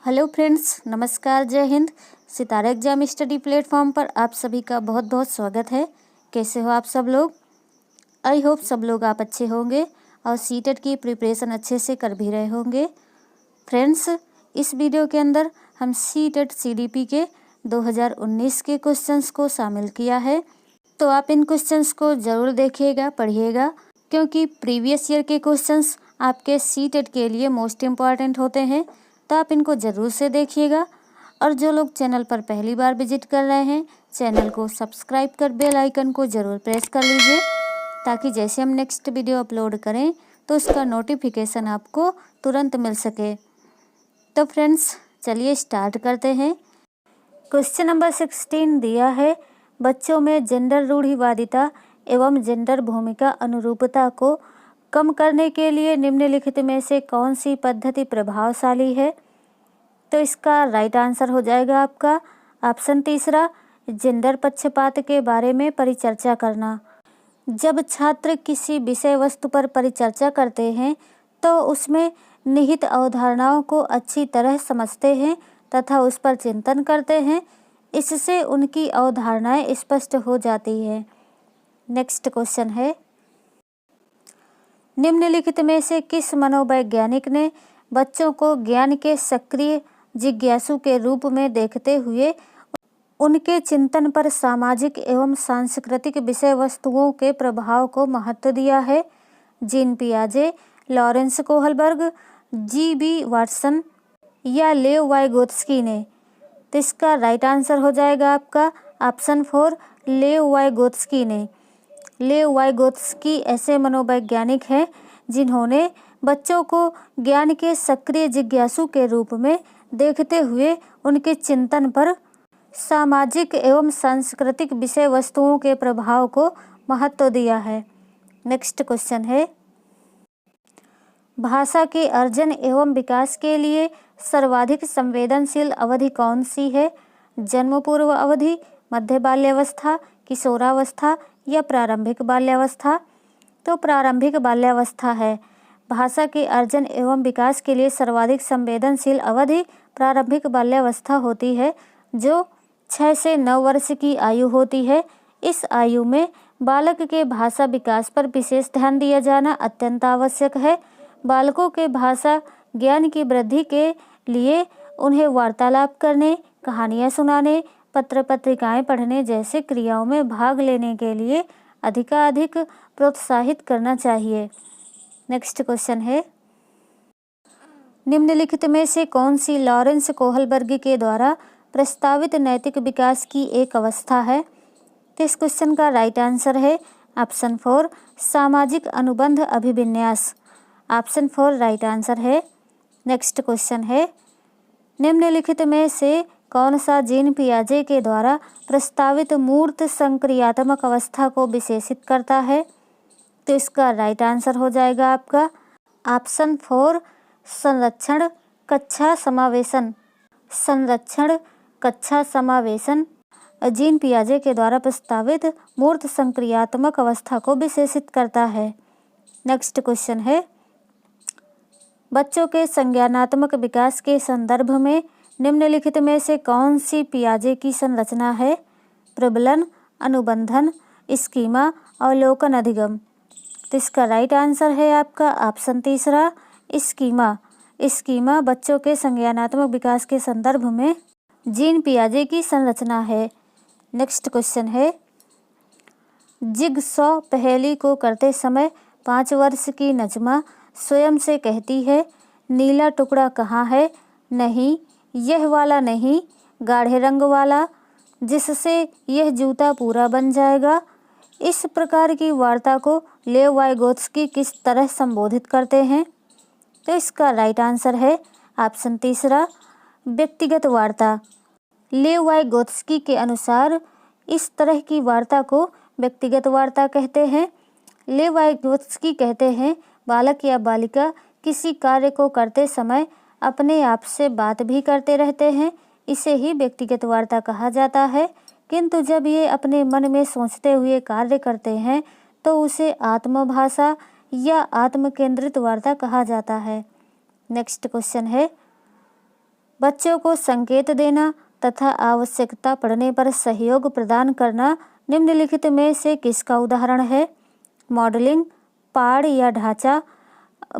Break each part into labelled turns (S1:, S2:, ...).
S1: Hello friends, नमस्कार, जय हिंद। सितारा exam study platform पर आप सभी का बहुत बहुत स्वागत है। कैसे हो आप सब लोग? आई होप सब लोग आप अच्छे होंगे और सीटेट की प्रिपरेशन अच्छे से कर भी रहे होंगे। फ्रेंड्स, इस वीडियो के अंदर हम सीटेट सीडीपी के 2019 के क्वेश्चंस को शामिल किया है, तो आप इन क्वेश्चंस को ज़रूर देखिएगा, पढ़िएगा, क्योंकि प्रीवियस ईयर के क्वेश्चंस आपके सीटेट के लिए मोस्ट इम्पॉर्टेंट होते हैं। तो आप इनको ज़रूर से देखिएगा। और जो लोग चैनल पर पहली बार विजिट कर रहे हैं, चैनल को सब्सक्राइब कर बेल आइकन को ज़रूर प्रेस कर लीजिए, ताकि जैसे हम नेक्स्ट वीडियो अपलोड करें तो उसका नोटिफिकेशन आपको तुरंत मिल सके। तो फ्रेंड्स, चलिए स्टार्ट करते हैं। क्वेश्चन नंबर 16 दिया है, बच्चों में जेंडर रूढ़िवादिता एवं जेंडर भूमिका अनुरूपता को कम करने के लिए निम्नलिखित में से कौन सी पद्धति प्रभावशाली है? तो इसका राइट आंसर हो जाएगा आपका ऑप्शन तीसरा, जेंडर पक्षपात के बारे में परिचर्चा करना। जब छात्र किसी विषय वस्तु पर परिचर्चा करते हैं तो उसमें निहित अवधारणाओं को अच्छी तरह समझते हैं तथा उस पर चिंतन करते हैं। इससे उनकी अवधारणाएं स्पष्ट हो जाती हैं। नेक्स्ट क्वेश्चन है, निम्नलिखित में से किस मनोवैज्ञानिक ने बच्चों को ज्ञान के सक्रिय जिज्ञासु के रूप में देखते हुए उनके चिंतन पर सामाजिक एवं सांस्कृतिक विषय वस्तुओं के प्रभाव को महत्व दिया है? जीन पियाजे, लॉरेंस कोहलबर्ग, जी.बी. वाटसन या लेव वाइगोत्स्की ने? तो इसका राइट आंसर हो जाएगा आपका ऑप्शन 4, लेव वाइगोत्स्की ने। लेव वाइगोत्स्की ऐसे मनोवैज्ञानिक हैं जिन्होंने बच्चों को ज्ञान के सक्रिय जिज्ञासु के रूप में देखते हुए उनके चिंतन पर सामाजिक एवं सांस्कृतिक विषय वस्तुओं के प्रभाव को महत्व दिया है। नेक्स्ट क्वेश्चन है, भाषा के अर्जन एवं विकास के लिए सर्वाधिक संवेदनशील अवधि कौन सी है? जन्म पूर्व अवधि, मध्य बाल्यावस्था, किशोरावस्था या प्रारंभिक बाल्यावस्था? तो प्रारंभिक बाल्यावस्था है। भाषा के अर्जन एवं विकास के लिए सर्वाधिक संवेदनशील अवधि प्रारंभिक बाल्यावस्था होती है, जो 6 से 9 वर्ष की आयु होती है। इस आयु में बालक के भाषा विकास पर विशेष ध्यान दिया जाना अत्यंत आवश्यक है। बालकों के भाषा ज्ञान की वृद्धि के लिए उन्हें वार्तालाप करने, कहानियाँ सुनाने, पत्र पत्रिकाएं पढ़ने जैसे क्रियाओं में भाग लेने के लिए अधिकाधिक प्रोत्साहित करना चाहिए। नेक्स्ट क्वेश्चन है, निम्नलिखित में से कौन सी लॉरेंस कोहलबर्ग के द्वारा प्रस्तावित नैतिक विकास की एक अवस्था है? तो इस क्वेश्चन का राइट आंसर है ऑप्शन 4, सामाजिक अनुबंध अभिविन्यास। ऑप्शन 4 राइट आंसर है। नेक्स्ट क्वेश्चन है, निम्नलिखित में से कौन सा जीन पियाजे के द्वारा प्रस्तावित मूर्त संक्रियात्मक अवस्था को विशेषित करता है? तो इसका राइट आंसर हो जाएगा आपका ऑप्शन 4, संरक्षण कक्षा समावेशन। संरक्षण कक्षा समावेशन जीन पियाजे के द्वारा प्रस्तावित मूर्त संक्रियात्मक अवस्था को विशेषित करता है। नेक्स्ट क्वेश्चन है, बच्चों के संज्ञानात्मक विकास के संदर्भ में निम्नलिखित में से कौन सी पियाजे की संरचना है? प्रबलन, अनुबंधन, स्कीमा, अवलोकन, अधिगम। तो इसका राइट आंसर है आपका ऑप्शन तीसरा, स्कीमा। स्कीमा बच्चों के संज्ञानात्मक विकास के संदर्भ में जीन पियाजे की संरचना है। नेक्स्ट क्वेश्चन है, जिगसॉ पहेली को करते समय 5 वर्ष की नजमा स्वयं से कहती है, नीला टुकड़ा कहाँ है? नहीं, यह वाला नहीं, गाढ़े रंग वाला, जिससे यह जूता पूरा बन जाएगा। इस प्रकार की वार्ता को लेव वाइगोत्स्की किस तरह संबोधित करते हैं? तो इसका राइट आंसर है ऑप्शन तीसरा, व्यक्तिगत वार्ता। लेव वाइगोत्स्की के अनुसार इस तरह की वार्ता को व्यक्तिगत वार्ता कहते हैं। लेव वाइगोत्स्की कहते हैं, बालक या बालिका किसी कार्य को करते समय अपने आप से बात भी करते रहते हैं, इसे ही व्यक्तिगत वार्ता कहा जाता है। किंतु जब ये अपने मन में सोचते हुए कार्य करते हैं तो उसे आत्मभाषा या आत्म केंद्रित वार्ता कहा जाता है। नेक्स्ट क्वेश्चन है, बच्चों को संकेत देना तथा आवश्यकता पड़ने पर सहयोग प्रदान करना निम्नलिखित में से किसका उदाहरण है? मॉडलिंग, पाड़ या ढांचा,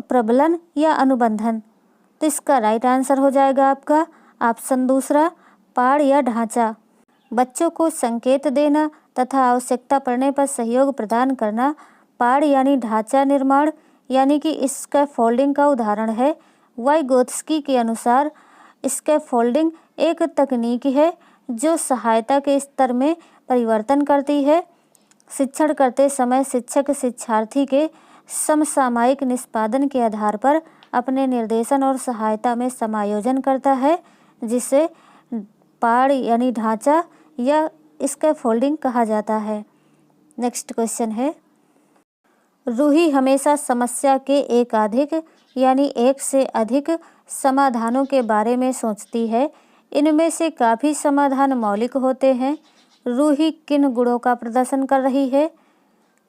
S1: प्रबलन या अनुबंधन। तो इसका राइट आंसर हो जाएगा आपका ऑप्शन दूसरा, पाड़ या ढांचा। बच्चों को संकेत देना तथा आवश्यकता पड़ने पर सहयोग प्रदान करना पाड़ यानी ढांचा निर्माण यानी कि स्कैफोल्डिंग का उदाहरण है। वाइगोत्स्की के अनुसार स्कैफोल्डिंग एक तकनीक है जो सहायता के स्तर में परिवर्तन करती है। शिक्षण करते समय शिक्षक शिक्षार्थी के समसामयिक निष्पादन के आधार पर अपने निर्देशन और सहायता में समायोजन करता है, जिसे पाड़ यानी ढांचा या स्कैफोल्डिंग कहा जाता है। नेक्स्ट क्वेश्चन है, रूही हमेशा समस्या के एकाधिक यानी एक से अधिक समाधानों के बारे में सोचती है। इनमें से काफ़ी समाधान मौलिक होते हैं। रूही किन गुणों का प्रदर्शन कर रही है?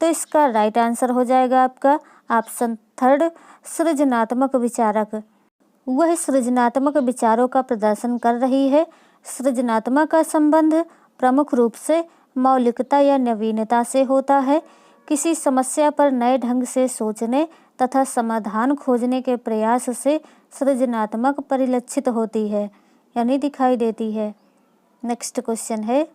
S1: तो इसका राइट आंसर हो जाएगा आपका ऑप्शन थर्ड, सृजनात्मक विचारक। वह सृजनात्मक विचारों का प्रदर्शन कर रही है। सृजनात्मक का संबंध प्रमुख रूप से मौलिकता या नवीनता से होता है। किसी समस्या पर नए ढंग से सोचने तथा समाधान खोजने के प्रयास से सृजनात्मक परिलक्षित होती है यानी दिखाई देती है। नेक्स्ट क्वेश्चन है,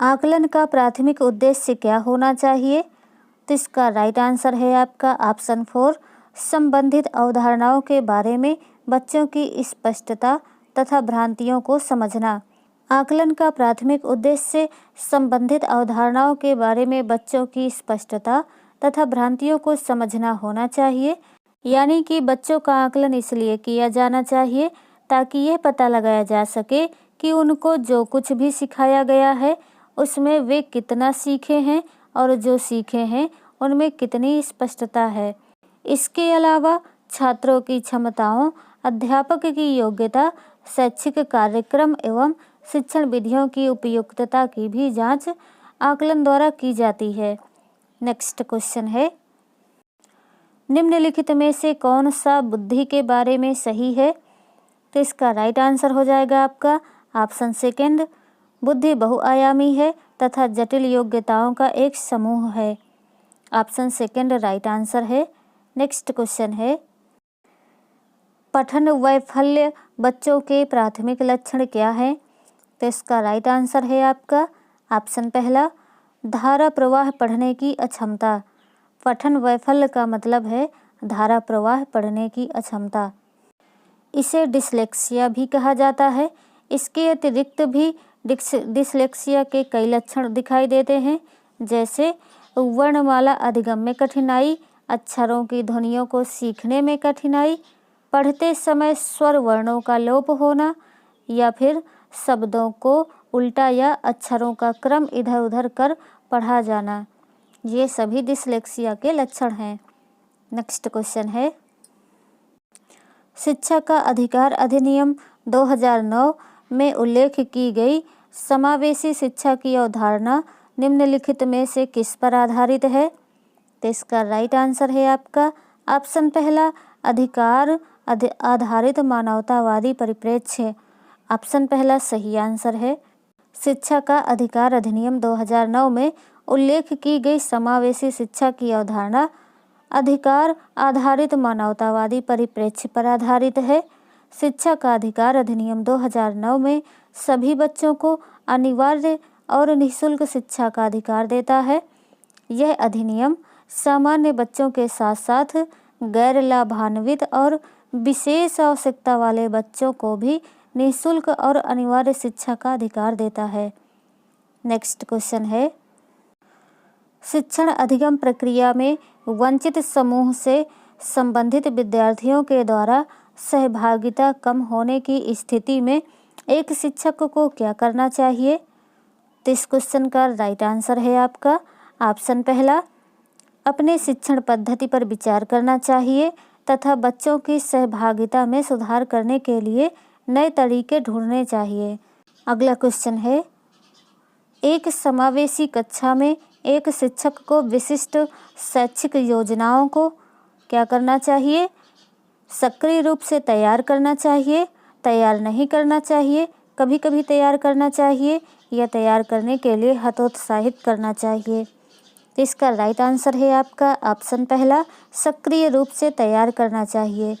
S1: आकलन का प्राथमिक उद्देश्य क्या होना चाहिए? तो इसका राइट आंसर है आपका ऑप्शन फोर, संबंधित अवधारणाओं के बारे में बच्चों की स्पष्टता तथा भ्रांतियों को समझना। आकलन का प्राथमिक उद्देश्य संबंधित अवधारणाओं के बारे में बच्चों की स्पष्टता तथा भ्रांतियों को समझना होना चाहिए। यानी कि बच्चों का आकलन इसलिए किया जाना चाहिए ताकि यह पता लगाया जा सके कि उनको जो कुछ भी सिखाया गया है उसमें वे कितना सीखे हैं और जो सीखे हैं उनमें कितनी स्पष्टता है। इसके अलावा छात्रों की क्षमताओं, अध्यापक की योग्यता, शैक्षिक कार्यक्रम एवं शिक्षण विधियों की उपयुक्तता की भी जांच आकलन द्वारा की जाती है। नेक्स्ट क्वेश्चन है, निम्नलिखित में से कौन सा बुद्धि के बारे में सही है? तो इसका राइट आंसर हो जाएगा आपका ऑप्शन सेकंड, बुद्धि बहुआयामी है तथा जटिल योग्यताओं का एक समूह है। ऑप्शन सेकंड राइट आंसर है। नेक्स्ट क्वेश्चन है, पठन वैफल्य बच्चों के प्राथमिक लक्षण क्या है? तो इसका राइट आंसर है आपका ऑप्शन पहला, धारा प्रवाह पढ़ने की अक्षमता। पठन वैफल्य का मतलब है धारा प्रवाह पढ़ने की अक्षमता। इसे डिसलेक्सिया भी कहा जाता है। इसके अतिरिक्त भी डिसलेक्सिया के कई लक्षण दिखाई देते हैं, जैसे वर्णमाला अधिगम में कठिनाई, अक्षरों की ध्वनियों को सीखने में कठिनाई, पढ़ते समय स्वर वर्णों का लोप होना या फिर शब्दों को उल्टा या अक्षरों का क्रम इधर उधर कर पढ़ा जाना। ये सभी डिसलेक्सिया के लक्षण हैं। नेक्स्ट क्वेश्चन है, शिक्षा का अधिकार अधिनियम 2009 में उल्लेख की गई समावेशी शिक्षा की अवधारणा निम्नलिखित में से किस पर आधारित है? तो इसका राइट आंसर है आपका ऑप्शन पहला, अधिकार आधारित मानवतावादी परिप्रेक्ष्य। ऑप्शन पहला सही आंसर है। शिक्षा का अधिकार अधिनियम 2009 में उल्लेख की गई समावेशी शिक्षा की अवधारणा अधिकार आधारित मानवतावादी परिप्रेक्ष्य पर आधारित है। शिक्षा का अधिकार अधिनियम 2009 में सभी बच्चों को अनिवार्य और निःशुल्क शिक्षा का अधिकार देता है। यह अधिनियम सामान्य बच्चों के साथ साथ गैर लाभान्वित और विशेष आवश्यकता वाले बच्चों को भी निःशुल्क और अनिवार्य शिक्षा का अधिकार देता है। नेक्स्ट क्वेश्चन है, शिक्षण अधिगम प्रक्रिया में वंचित समूह से संबंधित विद्यार्थियों के द्वारा सहभागिता कम होने की स्थिति में एक शिक्षक को क्या करना चाहिए? तो इस क्वेश्चन का राइट आंसर है आपका ऑप्शन पहला, अपने शिक्षण पद्धति पर विचार करना चाहिए तथा बच्चों की सहभागिता में सुधार करने के लिए नए तरीके ढूंढने चाहिए। अगला क्वेश्चन है, एक समावेशी कक्षा में एक शिक्षक को विशिष्ट शैक्षिक योजनाओं को क्या करना चाहिए? सक्रिय रूप से तैयार करना चाहिए तैयार नहीं करना चाहिए, कभी कभी तैयार करना चाहिए या तैयार करने के लिए हतोत्साहित करना चाहिए। तो इसका राइट आंसर है आपका ऑप्शन पहला, सक्रिय रूप से तैयार करना चाहिए।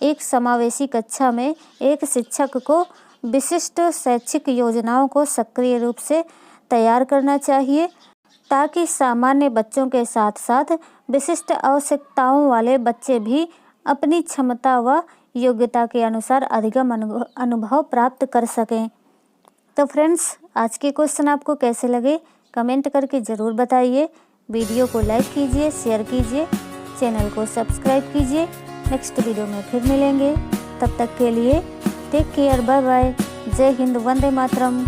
S1: एक समावेशी कक्षा में एक शिक्षक को विशिष्ट शैक्षिक योजनाओं को सक्रिय रूप से तैयार करना चाहिए ताकि सामान्य बच्चों के साथ साथ विशिष्ट आवश्यकताओं वाले बच्चे भी अपनी क्षमता व योग्यता के अनुसार अधिगम अनुभव प्राप्त कर सकें। तो फ्रेंड्स, आज के क्वेश्चन आपको कैसे लगे कमेंट करके ज़रूर बताइए। वीडियो को लाइक कीजिए, शेयर कीजिए, चैनल को सब्सक्राइब कीजिए। नेक्स्ट वीडियो में फिर मिलेंगे, तब तक के लिए टेक केयर, बाय बाय, जय हिंद, वंदे मातरम।